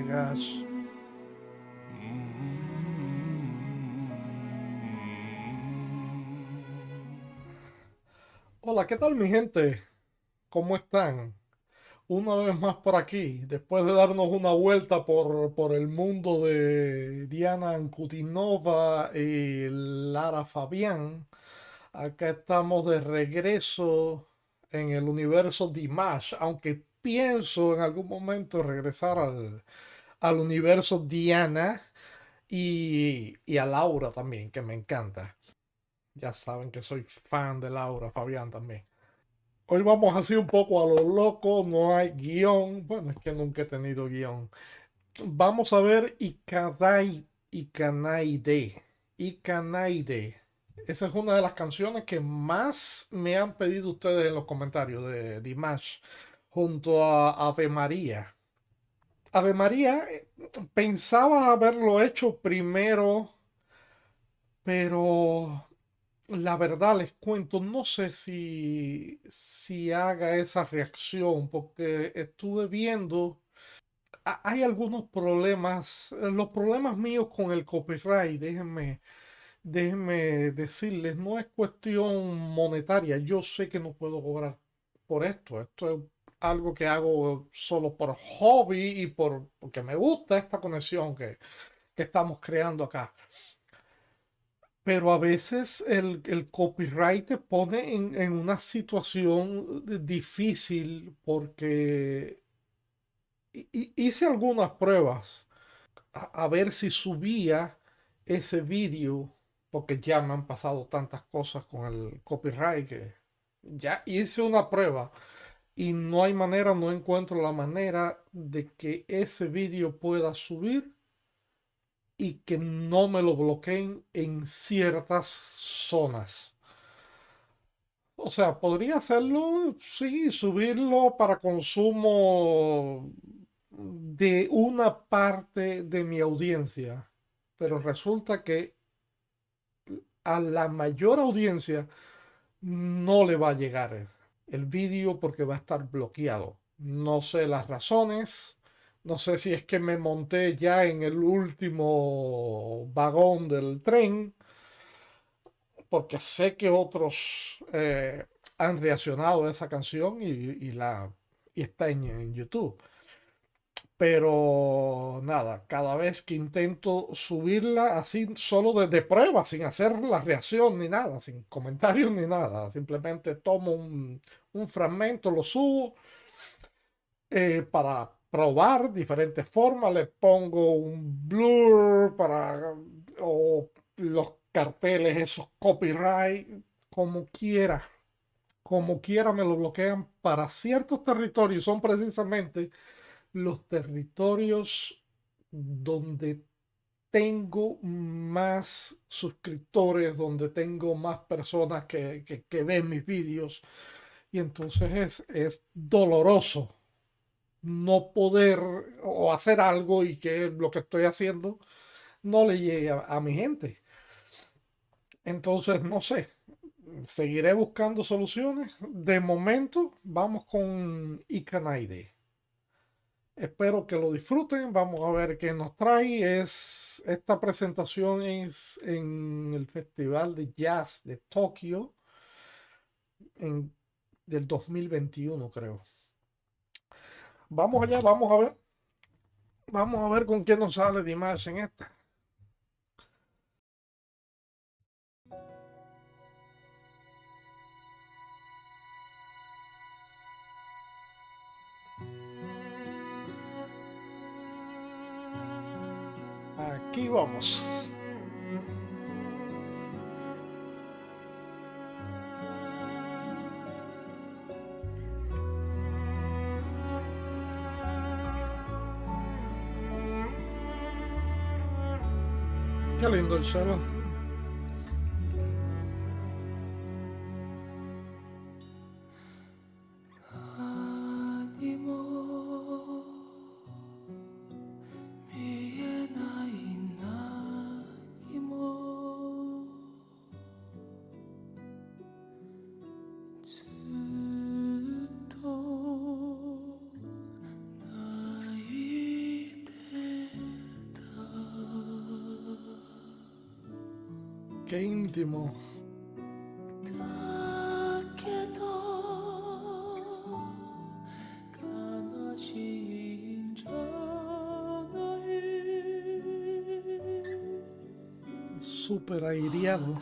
Vegas. Hola, ¿qué tal mi gente? ¿Cómo están? Una vez más por aquí, después de darnos una vuelta por el mundo de Diana Ankudinova y Lara Fabián, acá estamos de regreso en el universo Dimash, aunque pienso en algún momento regresar al universo Diana y a Laura también, que me encanta. Ya saben que soy fan de Laura Fabián también. Hoy vamos así un poco a lo loco, no hay guión. Bueno, es que nunca he tenido guión. Vamos a ver Ikanaide. Ikanaide. Esa es una de las canciones que más me han pedido ustedes en los comentarios de Dimash, junto a Ave María. Ave María, pensaba haberlo hecho primero, pero la verdad les cuento, no sé si haga esa reacción, porque estuve viendo, hay algunos problemas, los problemas míos con el copyright, déjenme decirles, no es cuestión monetaria, yo sé que no puedo cobrar por esto es algo que hago solo por hobby y porque me gusta esta conexión que estamos creando acá. Pero a veces el copyright te pone en una situación difícil porque hice algunas pruebas a ver si subía ese vídeo, porque ya me han pasado tantas cosas con el copyright que ya hice una prueba y no hay manera, no encuentro la manera de que ese vídeo pueda subir y que no me lo bloqueen en ciertas zonas. O sea, podría hacerlo, sí, subirlo para consumo de una parte de mi audiencia, pero resulta que a la mayor audiencia no le va a llegar el vídeo porque va a estar bloqueado. No sé las razones, no sé si es que me monté ya en el último vagón del tren, porque sé que otros han reaccionado a esa canción y está en YouTube. Pero nada, cada vez que intento subirla así, solo de prueba, sin hacer la reacción ni nada, sin comentarios ni nada, simplemente tomo un fragmento, lo subo para probar diferentes formas, le pongo un blur o los carteles, esos copyright, como quiera, como quiera me lo bloquean para ciertos territorios, son precisamente los territorios donde tengo más suscriptores, donde tengo más personas que ven mis vídeos. Y entonces es doloroso no poder o hacer algo y que lo que estoy haciendo no le llegue a mi gente. Entonces, no sé, seguiré buscando soluciones. De momento, vamos con Ikanaide. Espero que lo disfruten. Vamos a ver qué nos trae. Esta presentación es en el Festival de Jazz de Tokio en, del 2021, creo. Vamos allá, vamos a ver. Vamos a ver con qué nos sale Dimash en esta. Aquí vamos. Qué lindo el cielo. Qué íntimo. Súper aireado.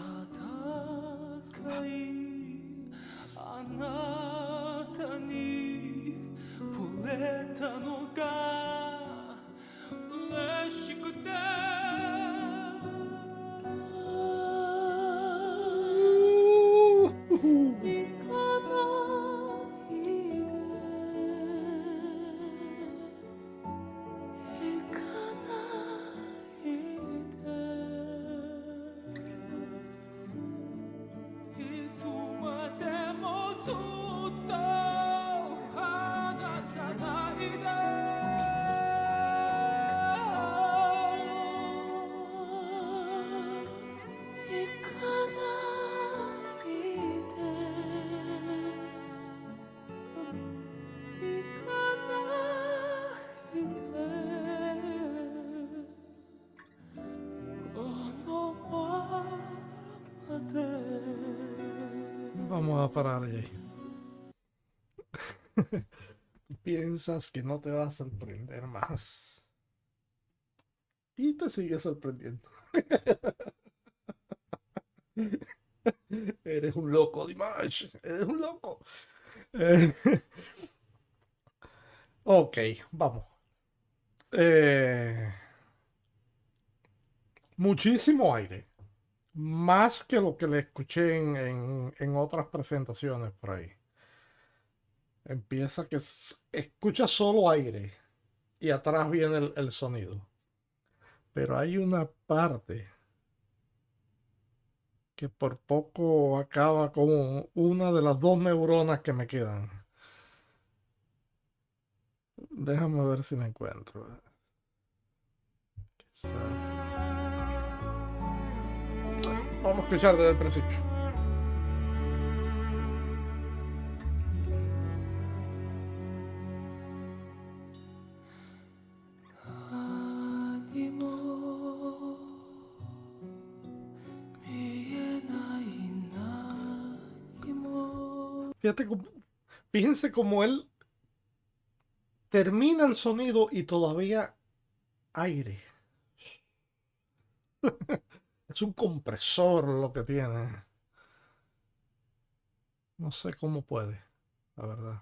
Vamos a parar ahí. Piensas que no te va a sorprender más. Y te sigue sorprendiendo. Eres un loco, Dimash. Eres un loco. Eh, ok, vamos. Eh, muchísimo aire. Más que lo que le escuché en otras presentaciones por ahí. Empieza que escucha solo aire y atrás viene el sonido. Pero hay una parte que por poco acaba como una de las dos neuronas que me quedan. Déjame ver si la encuentro. Vamos a escuchar desde el principio. Fíjate, fíjense cómo él termina el sonido y todavía aire. Es un compresor lo que tiene. No sé cómo puede, la verdad.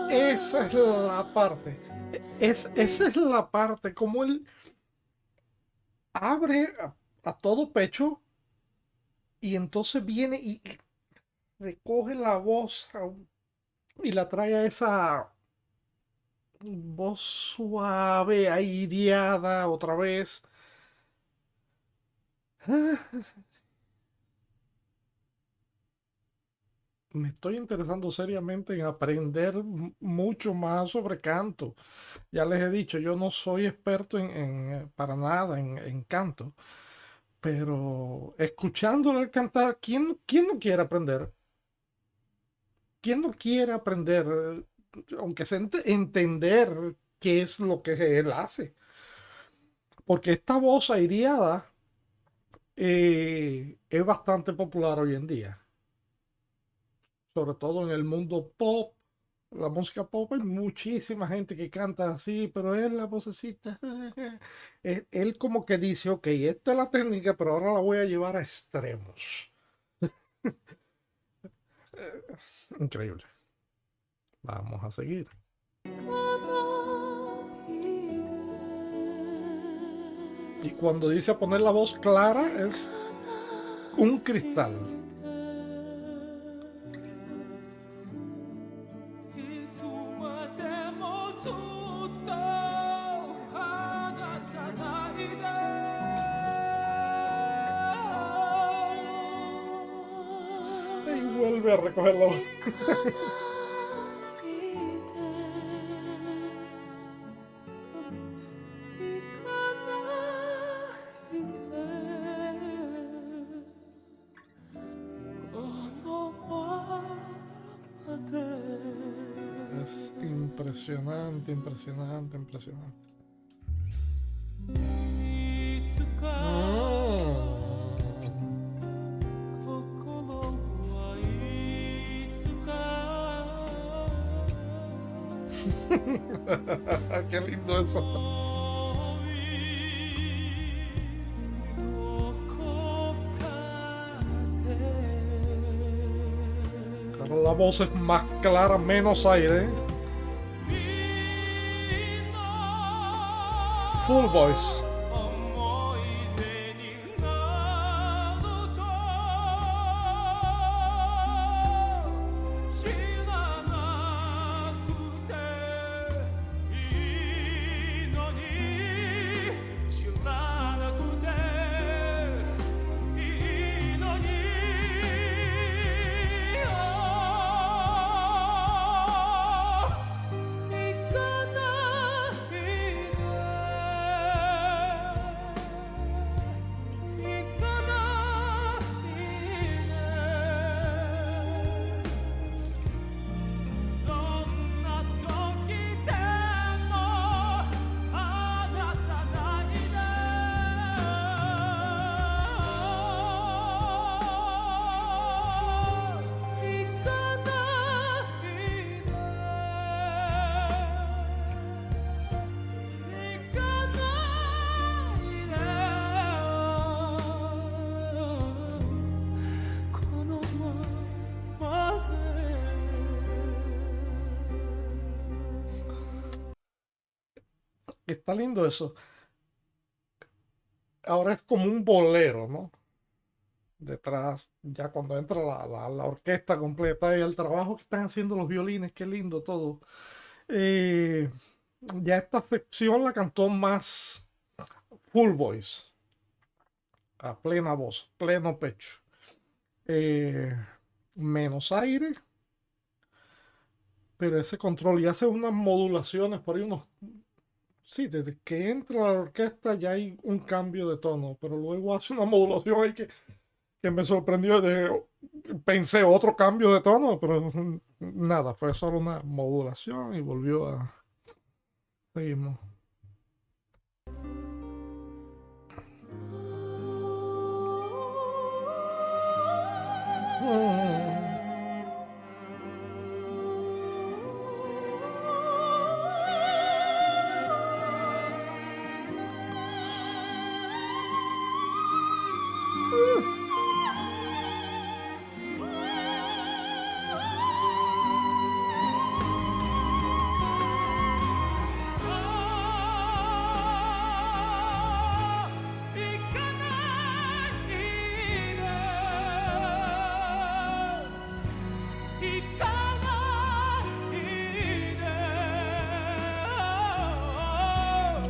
Esa es la parte. Esa es la parte. Como él abre a todo pecho y entonces viene y recoge la voz y la trae a esa voz suave, aireada otra vez. Me estoy interesando seriamente en aprender mucho más sobre canto. Ya les he dicho, yo no soy experto para nada en canto, pero escuchándolo al cantar, ¿quién no quiere aprender? ¿Quién no quiere aprender, aunque sea entender qué es lo que él hace? Porque esta voz aireada es bastante popular hoy en día, sobre todo en el mundo pop. La música pop hay muchísima gente que canta así, pero él la vocecita, él como que dice, ok, esta es la técnica, pero ahora la voy a llevar a extremos. Increíble. Vamos a seguir. Y cuando dice poner la voz clara es un cristal. Y vuelve a recoger la voz. Es impresionante, impresionante, impresionante. Qué lindo eso. Claro, la voz es más clara, menos aire. Full voice. Está lindo eso. Ahora es como un bolero, ¿no? Detrás, ya cuando entra la orquesta completa y el trabajo que están haciendo los violines, qué lindo todo. Eh, ya esta sección la cantó más full voice, a plena voz, pleno pecho. Eh, menos aire, pero ese control y hace unas modulaciones por ahí, unos. Sí, desde que entra la orquesta ya hay un cambio de tono, pero luego hace una modulación ahí que me sorprendió. Pensé otro cambio de tono, pero nada, fue solo una modulación y volvió a. Seguimos.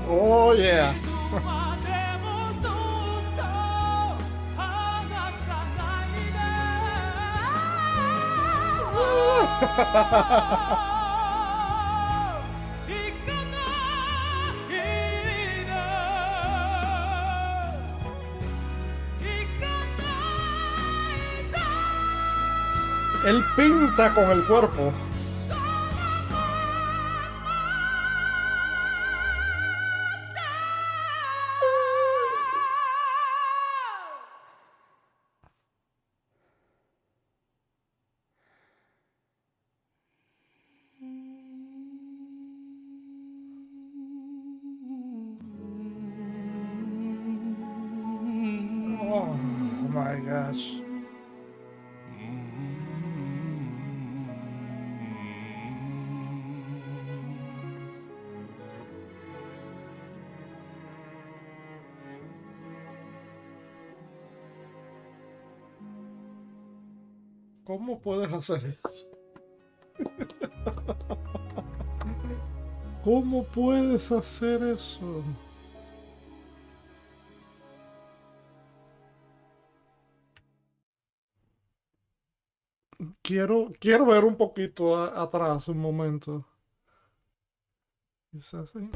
Oh yeah. Él pinta con el cuerpo. Oh my gosh. ¿Cómo puedes hacer eso? ¿Cómo puedes hacer eso? Quiero ver un poquito atrás un momento. Quizás sí.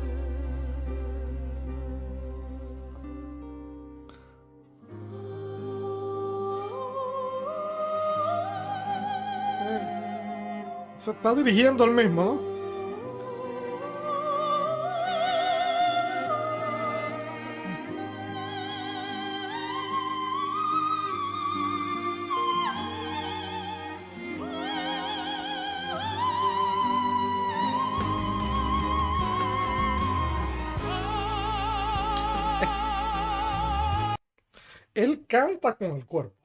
Se está dirigiendo el mismo, ¿no? Él canta con el cuerpo.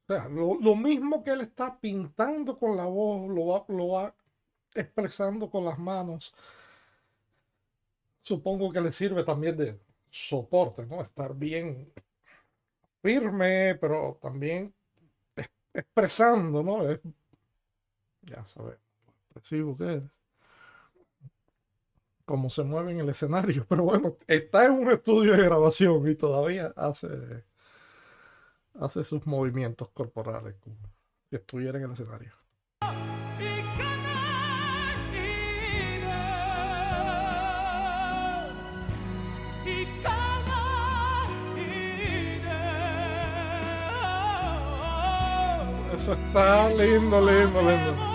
O sea, lo mismo que él está pintando con la voz, lo va expresando con las manos. Supongo que le sirve también de soporte, ¿no? Estar bien firme, pero también expresando, ¿no? Ya sabes, expresivo que es, cómo se mueve en el escenario. Pero bueno, está en un estudio de grabación y todavía hace sus movimientos corporales como si estuviera en el escenario. Eso está lindo, lindo, lindo.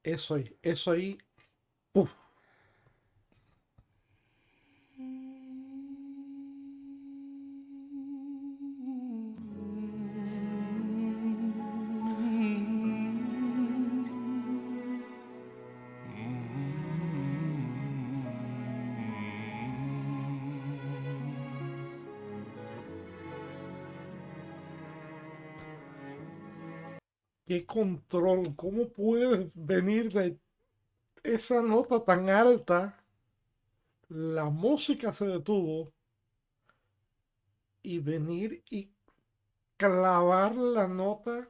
Eso ahí, puf. Qué control, ¿cómo puedes venir de esa nota tan alta? La música se detuvo y venir y clavar la nota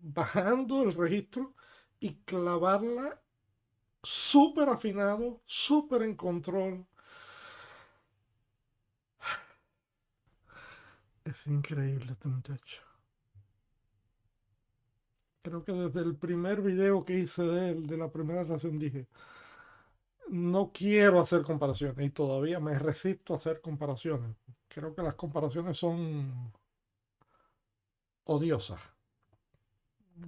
bajando el registro y clavarla súper afinado, súper en control. Es increíble este muchacho. Creo que desde el primer video que hice de él, de la primera relación, dije, no quiero hacer comparaciones y todavía me resisto a hacer comparaciones. Creo que las comparaciones son odiosas.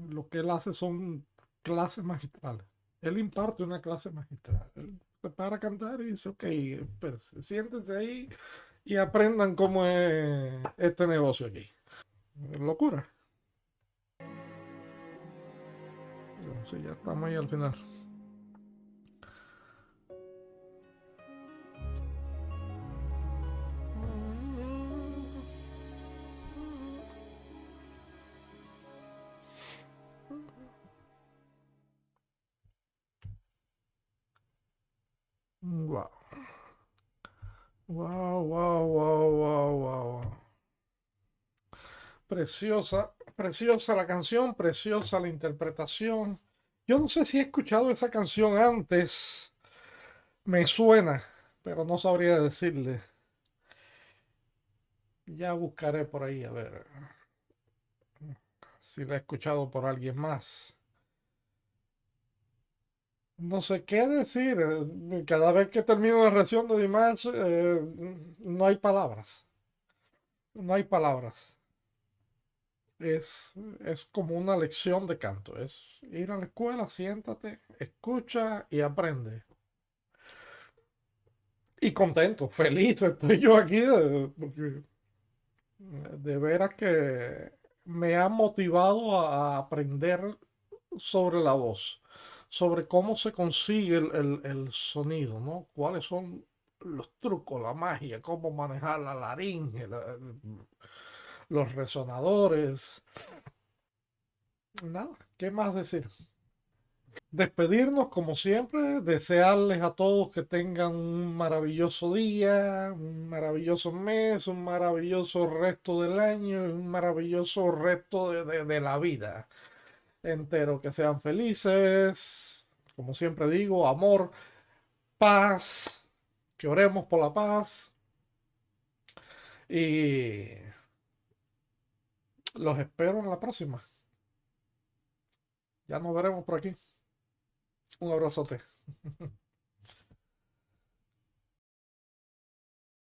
Lo que él hace son clases magistrales. Él imparte una clase magistral. Él se para a cantar y dice, ok, espérense, siéntense ahí y aprendan cómo es este negocio aquí. Locura. Bueno, sí, ya estamos ahí al final. Wow. Wow, wow, wow, wow, wow. Preciosa, preciosa la canción, preciosa la interpretación. Yo no sé si he escuchado esa canción antes. Me suena, pero no sabría decirle. Ya buscaré por ahí a ver si la he escuchado por alguien más. No sé qué decir. Cada vez que termino la reacción de Dimash, no hay palabras. No hay palabras. Es como una lección de canto. Es ir a la escuela, siéntate, escucha y aprende. Y contento, feliz estoy yo aquí porque De veras que me ha motivado a aprender sobre la voz, sobre cómo se consigue el sonido, ¿no? Cuáles son los trucos, la magia, cómo manejar la laringe, los resonadores. Nada, ¿qué más decir? Despedirnos como siempre, desearles a todos que tengan un maravilloso día, un maravilloso mes, un maravilloso resto del año y un maravilloso resto de la vida entero, que sean felices, como siempre digo, amor, paz, que oremos por la paz y los espero en la próxima. Ya nos veremos por aquí. Un abrazote.